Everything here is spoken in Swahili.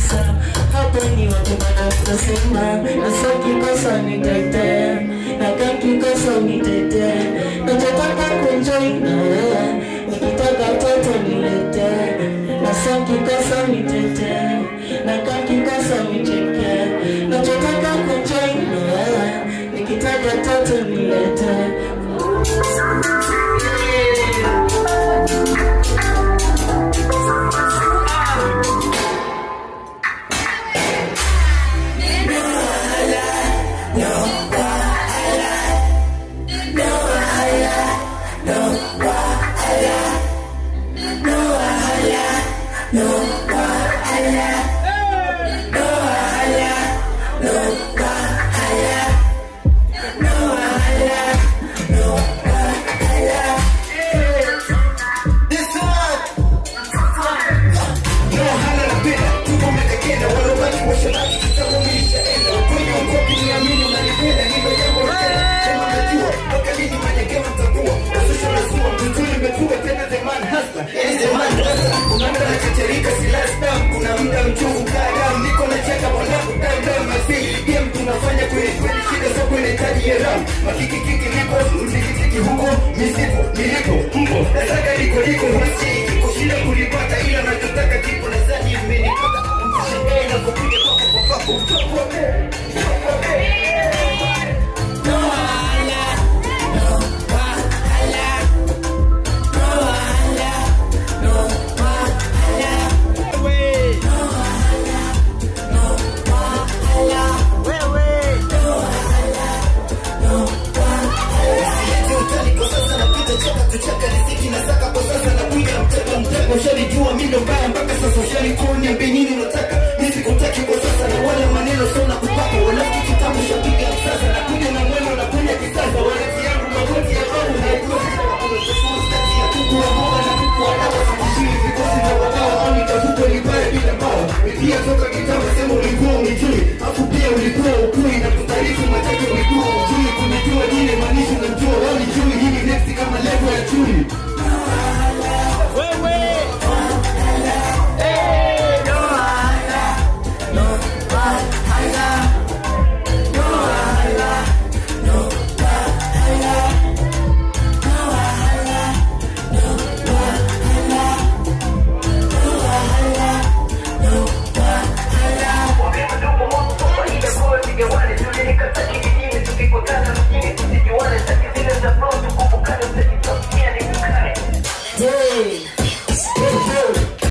kabisa. Hapa ni watu wanaposema nasa kikosa nitetee, na kakikosa unitetee. Nachotaka kuenjoy na wewe, nikitaka toto niletee. Nasa kikosa nitetee, na kakikosa unichekee. Nachotaka kuenjoy na wewe, nikitaka toto niletee. Kuna muda mchungu kada niko na cheka wanangu down masi game tunafanya kweli shida soko inahitaji ram makiki nipo usikitiki huko misipo niliko